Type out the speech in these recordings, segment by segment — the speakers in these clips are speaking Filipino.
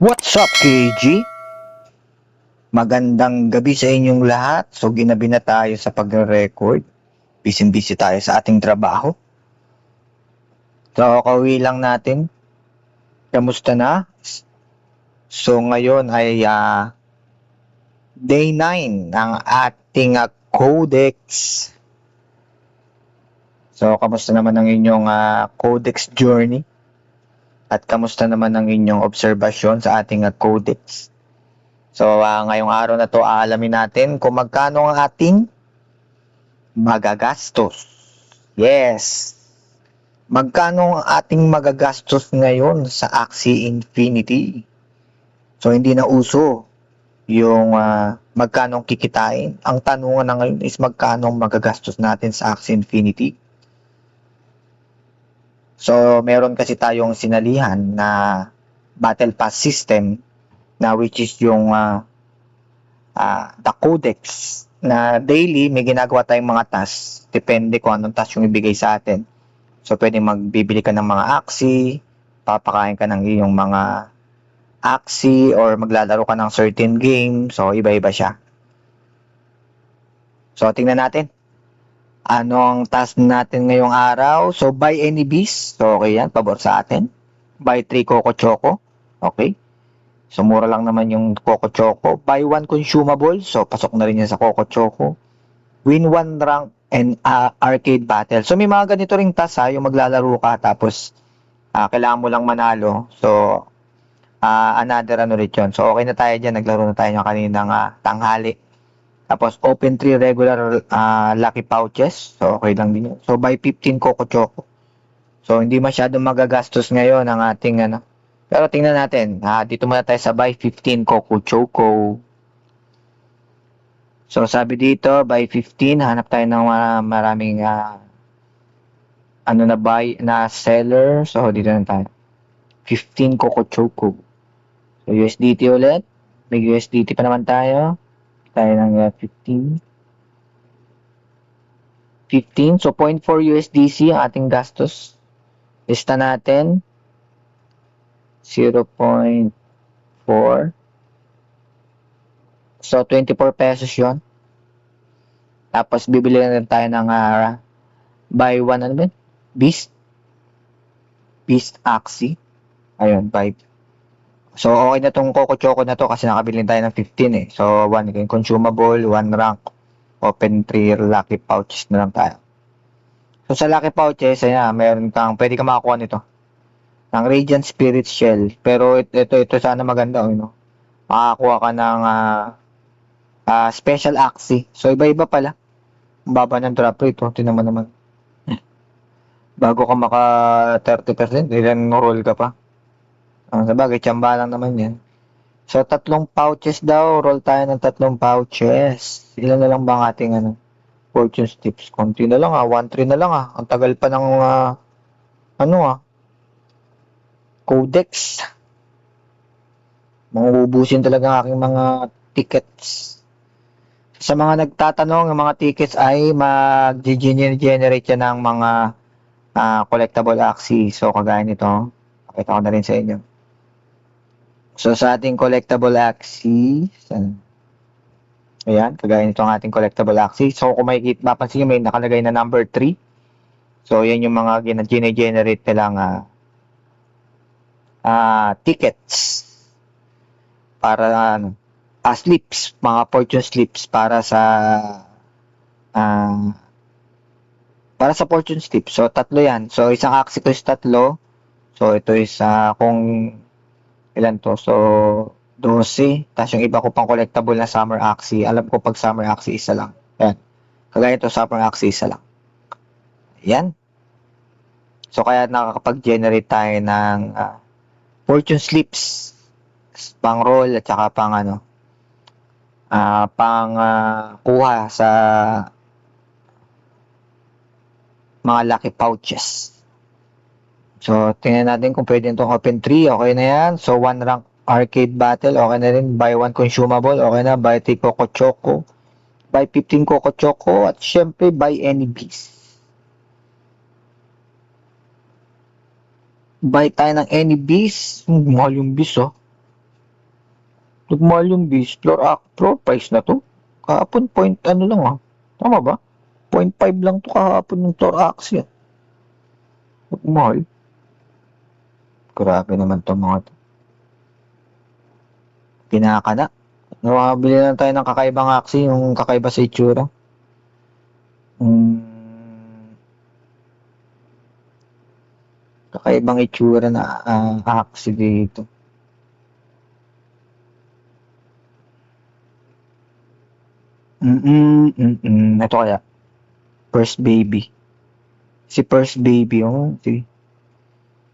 What's up, KG? Magandang gabi sa inyong lahat. So, ginabi na tayo sa pagre-record. Busy tayo sa ating trabaho. So, kauwi lang natin. Kamusta na? So, ngayon ay day 9 ng ating Codex. So, kamusta naman ang inyong Codex journey? At kamusta naman ang inyong obserbasyon sa ating Codex? So, ngayong araw na to, aalamin natin kung magkano ang ating magagastos. Yes! Magkano ang ating magagastos ngayon sa Axie Infinity? So, hindi na uso yung magkano kikitain. Ang tanungan na ngayon is magkano ang magagastos natin sa Axie Infinity. So, meron kasi tayong sinalihan na Battle Pass system na which is yung the Codex na daily may ginagawa tayong mga tasks, depende kung anong task yung ibigay sa atin. So pwede magbibili ka ng mga Axie, papakain ka ng iyong mga Axie, or maglalaro ka ng certain game. So iba-iba siya. So tingnan natin anong task natin ngayong araw. So buy any bees, so okay yan, pabor sa atin. Buy 3 Coco Choco, okay. So, mura lang naman yung Coco Choco. Buy 1 consumable. So, pasok na rin yan sa Coco Choco. Win 1 rank and arcade battle. So, may mga ganito ring task yung maglalaro ka tapos kailangan mo lang manalo. So, another ano rin yun. So, okay na tayo dyan. Naglaro na tayo ng kaninang tanghali. Tapos, open 3 regular lucky pouches. So, okay lang din yun. So, buy 15 Coco Choco. So, hindi masyadong magagastos ngayon ang ating Pero tingnan natin, dito muna tayo sa buy 15 Coco Choco. So sabi dito, buy 15, hanap tayo ng maraming na buy na seller. So dito na tayo. 15 Coco Choco. So USDT ulit. May USDT pa naman tayo. Tayo ng 15. 15. So 0.4 USDC ang ating gastos. Lista natin. 0.4. So, 24 pesos yon. Tapos, bibili na rin tayo ng buy 1, ano ba? Beast Axie. Ayun, buy. So, okay na tong Coco Choco na to kasi nakabili tayo ng 15 eh. So, 1 consumable, 1 rank, open 3 lucky pouches na lang tayo. So, sa lucky pouches, ayan, pwede ka makakuha nito. Ng Radiant Spirit Shell. Pero ito sana maganda, makakuha ka ng special Axie. So iba-iba pala. Ang baba ng drop rate, tingnan mo naman. Bago ka maka 30%, ilan roll ka pa. Sabagay, tsamba lang naman yan. So 3 pouches daw, roll tayo ng 3 pouches. Ilan na lang ba ang ating fortune tips? Konti na lang 1-3 na lang Ang tagal pa ng Codex. Mauubusin talaga ang aking mga tickets. Sa mga nagtatanong, ang mga tickets ay mag-generate yan ng mga collectible Axie. So, kagaya nito, pakita ko na rin sa inyo. So, sa ating collectible Axie, ayan, kagaya nito ang ating collectible Axie. So, kung makikita, mapansin nyo, may nakalagay na number 3. So, yan yung mga generate nilang tickets para slips, mga fortune slips para sa fortune slips. So 3 yan. So isang Axie ko is 3. So ito is kung ilan to. So 12. Tapos yung iba ko pang collectible na summer Axie. Alam ko pag summer Axie isa lang. Ayan. Kagaya ito summer Axie isa lang. Ayan. So kaya nakakapag-generate tayo ng fortune slips, pang roll at saka pang kuha sa mga lucky pouches. So tingnan natin kung pwede itong open 3, okay na yan. So 1 rank arcade battle, okay na rin. Buy 1 consumable, okay na. Buy 3 Coco Choco, buy 15 Coco Choco, at syempre buy any bees. Buy tayo ng any bees. Mahal yung bees Nagmahal yung base. Floor price na to. Kahapon, point ano lang ah. Tama ba? 0.5 lang to kahapon yung floor axis yan. Nagmahal. Grabe naman to mga to. Pinakana. Nawabili lang tayo ng kakaibang axis, yung kakaiba sa itsura. Kakaibang itsura na axis dito. Ito kaya. First baby. Si First baby, oh. Si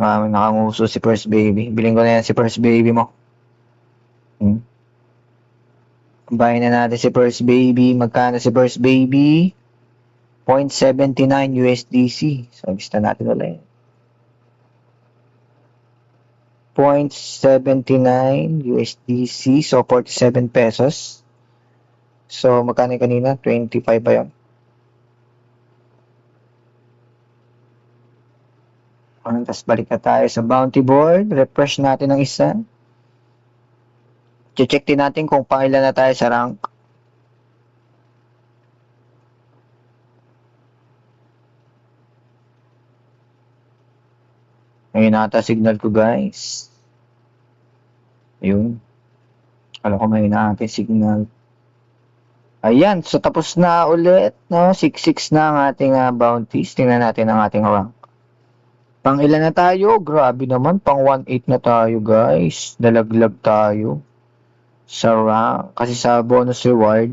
nakanguso si First baby. Bilhin ko na yan si First baby mo. Buy na natin si First baby. Magkano si First baby? 0.79 USDC. So, gusto natin ulit. 0.79 USDC. So, 47 pesos. So, magkano kanina? 25 ba yun? Tapos balik na tayo sa bounty board. Refresh natin ng isa. Check din natin kung pangilan na tayo sa rank. Ngayon nata signal ko, guys. Ayun. Alam ko may natin signal. Ayan. So, tapos na ulit. No? 6-6 na ang ating bounties. Tingnan natin ang ating rank. Pang ilan na tayo? Grabe naman. Pang 1-8 na tayo, guys. Dalaglag tayo sa rank. Kasi sa bonus reward,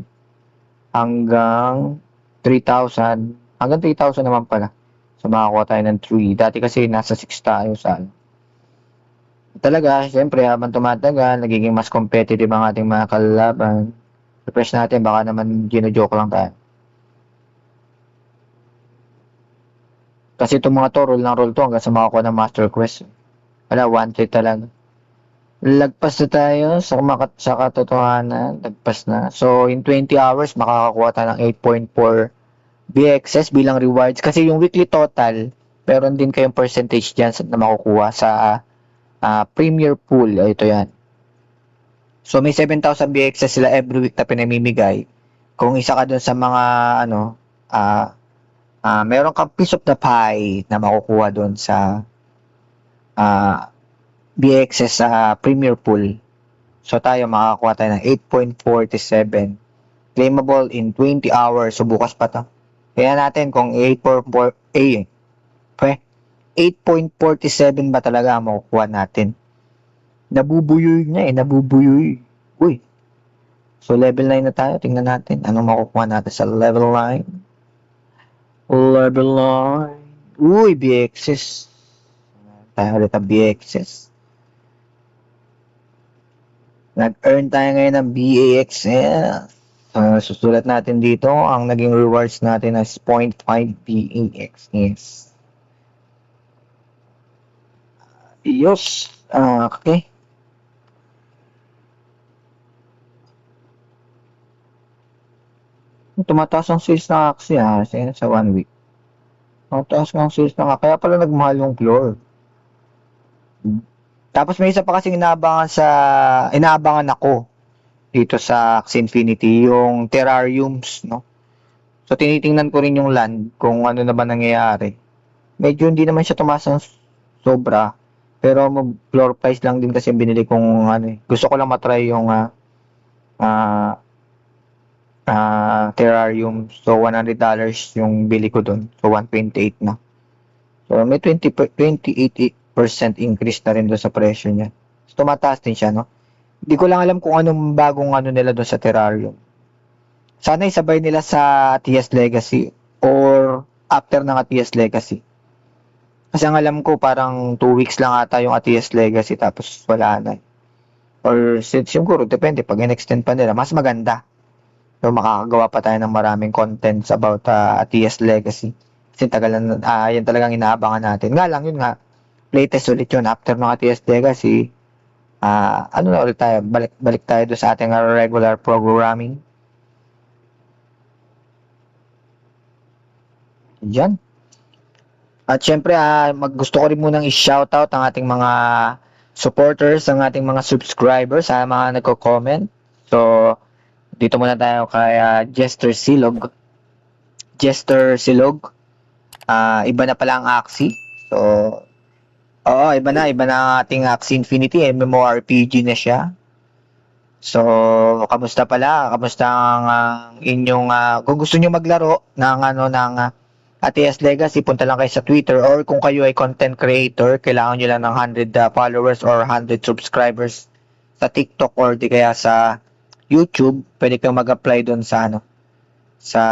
hanggang 3,000. Hanggang 3,000 naman pala. So, makakuha tayo ng 3. Dati kasi nasa 6 tayo sa Talaga, siyempre, habang tumatagal, nagiging mas competitive ang ating mga kalaban. Refresh natin, baka naman gino-joke lang tayo. Kasi itong mga to, roll ng roll to hanggang sa makakuha ng Master Quest. Wala, 1-3 talaga. Lagpas na tayo sa katotohanan. Lagpas na. So, in 20 hours, makakakuha tayo ng 8.4 BXS bilang rewards. Kasi yung weekly total, meron din kayong percentage dyan na makukuha sa Premier Pool. Ito yan. So, may 7,000 BXS sila every week na pinamimigay. Kung isa ka dun sa mga, meron kang piece of the pie na makukuha dun sa BXS sa Premier Pool. So, tayo makakakuha tayo ng 8.47. Claimable in 20 hours. So, bukas pa to. Kaya natin kung 8.47 ba talaga ang makukuha natin. Nabubuyoy niya nabubuyoy. Uy. So, level 9 na tayo. Tingnan natin. Anong makukuha natin sa level 9? Level 9. Uy, BXS. Tayo ulit ang BXS. Nag-earn tayo ngayon ng BAXS. Susulat natin dito, ang naging rewards natin is 0.5 BAXS. Yes. Okay. Tumataas ang sales ng Axie sa 1 week. Tumataas ang sales ng Axie. Kaya pala nagmahal yung floor. Tapos may isa pa kasing inaabangan ako dito sa Axie Infinity, yung terrariums, no? So, tinitingnan ko rin yung land kung ano na ba nangyayari. Medyo hindi naman siya tumaas ng sobra. Pero floor price lang din kasi binili kong gusto ko lang matry yung terrarium. So, $100 yung bili ko dun. So, 128 na. So, may 28% increase na rin doon sa presyo niya. So, tumataas din siya, no? Hindi ko lang alam kung anong bagong nila doon sa terrarium. Sana isabay nila sa TS Legacy or after ng TS Legacy. Kasi ang alam ko, parang 2 weeks lang ata yung TS Legacy tapos wala na. Or siguro, depende. Pag in-extend pa nila, mas maganda. So, makakagawa pa tayo ng maraming contents about TS Legacy. Kasi tagal na, yan talagang inaabangan natin. Nga lang, yun nga, latest ulit yun. After ng TS Legacy, ano na ulit tayo? Balik tayo doon sa ating regular programming. Diyan. At syempre, gusto ko rin munang i-shoutout ang ating mga supporters, ang ating mga subscribers, sa mga nagko-comment. So, dito muna tayo kay Jester Silog. Jester Silog. Iba na pala ang Axie. So, oo, iba na ang ating Axie Infinity. MMORPG na siya. So, kamusta pala? Kamusta ang inyong kung gusto niyo maglaro ng ATS Legacy, punta lang kayo sa Twitter, or kung kayo ay content creator, kailangan niyo lang ng 100 followers or 100 subscribers sa TikTok or di kaya sa YouTube, pwede kayong mag-apply doon sa sa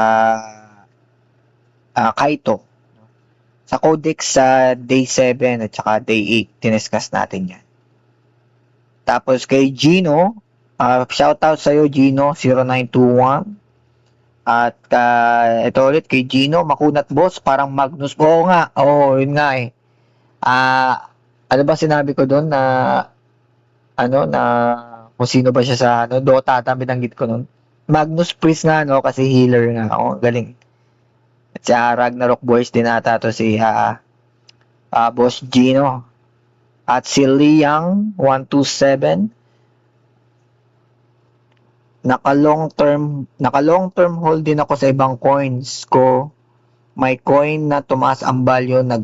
Kaito. Sa Codex sa day 7 at saka day 8, tiniscuss natin yan. Tapos kay Gino, shoutout sa'yo Gino, 0921. At ito ulit kay Gino, makunat boss, parang Magnus. Oo nga, yun nga eh. Ano ba sinabi ko doon na kung sino ba siya sa Dota, binanggit ko noon. Magnus Priest nga kasi healer nga. Galing. At si Ragnarok Boys din ata to si Boss Gino. At si Liang 127, naka-long term hold din ako sa ibang coins ko. May coin na tumaas ang value 3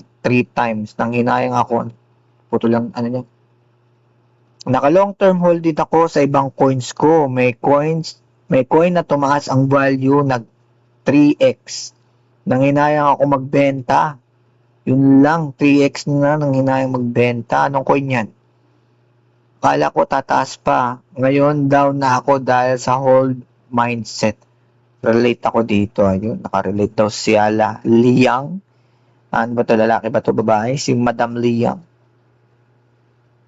times. Nanghinayang ako. Puto lang niya. Naka-long term hold din ako sa ibang coins ko. May coin na tumaas ang value 3x. Nanghinayang ako magbenta. Yun lang, 3x na nanghinayang magbenta. Anong coin yan? Kala ko tataas pa. Ngayon down na ako dahil sa hold mindset. Relate ako dito. Ayun, nakarelate daw si Liang. Ano ba ito? Lalaki ba ito? Babae? Si Madam Liang.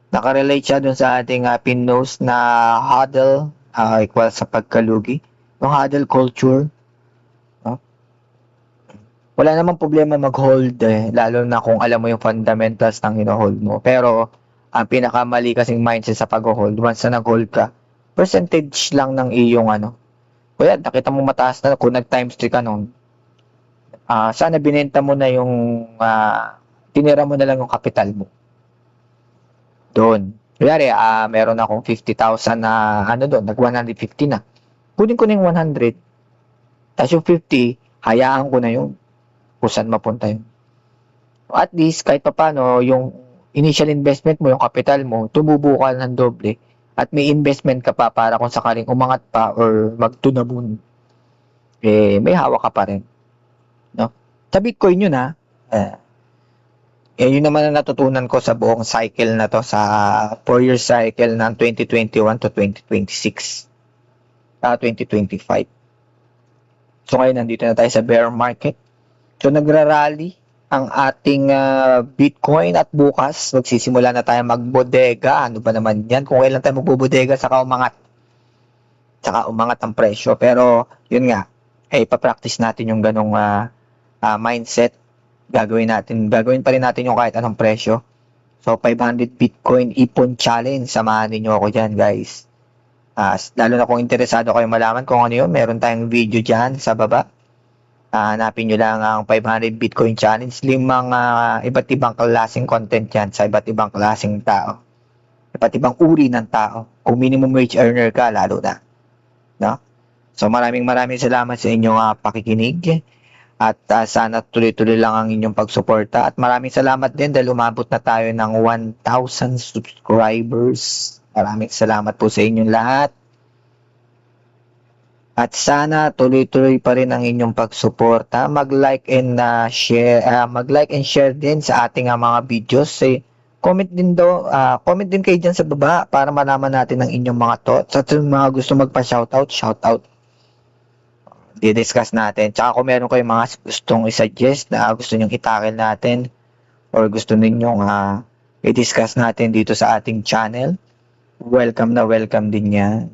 Nakarelate siya dun sa ating pinost na huddle equal sa pagkalugi. Yung huddle culture. Wala namang problema mag-hold lalo na kung alam mo yung fundamentals ng hino-hold mo. Pero ang pinakamali kasing mindset sa pag-hold, once na nag-hold ka, percentage lang ng iyong kaya nakita mo mataas na kung nag-times 3 ka nun, sana binenta mo na yung tinira mo na lang yung capital mo doon. Kaya meron akong 50,000 na doon, nag-150 na. Kunin ko na yung 100, tapos yung 50, hayaan ko na yun kung saan mapunta yun. At least, kahit pa paano, yung initial investment mo, yung capital mo, tumubo ka ng doble at may investment ka pa para kung sakaling umangat pa or mag-to the moon, may hawak ka pa rin. No? Sa Bitcoin yun yun naman ang natutunan ko sa buong cycle na to, sa 4-year cycle ng 2021 to 2026. 2025. So ngayon, nandito na tayo sa bear market. So nagra-rally ang ating Bitcoin at bukas magsisimula na tayo magbodega. Ano ba naman yan? Kung kailan tayo magbobodega, saka umangat ang presyo. Pero yun nga, ipapractice natin yung ganong mindset. Gagawin pa rin natin yung kahit anong presyo. So 500 Bitcoin ipon challenge, samahan niyo ako dyan guys. Lalo na kung interesado kayo malaman kung ano yun, meron tayong video dyan sa baba. Hanapin nyo lang ang 500 Bitcoin Challenge. 5 iba't ibang klaseng content yan sa iba't ibang klaseng tao. Iba't ibang uri ng tao. Kung minimum wage earner ka, lalo na. No? So maraming salamat sa inyong pakikinig. At sana tuloy-tuloy lang ang inyong pagsuporta. At maraming salamat din dahil umabot na tayo ng 1,000 subscribers. Maraming salamat po sa inyong lahat. At sana tuloy-tuloy pa rin ang inyong pagsuporta. Mag-like and share din sa ating mga videos. Comment din kayo dyan sa baba para malaman natin ang inyong mga thoughts. At yung mga gusto shoutout. Di-discuss natin. Tsaka kung meron kayong mga gustong i-suggest na gusto nyong itakil natin or gusto ninyong i-discuss natin dito sa ating channel, welcome din yan.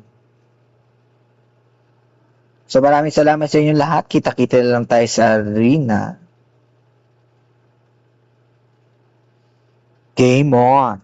So maraming salamat sa inyong lahat. Kita-kita lang tayo sa arena. Game on!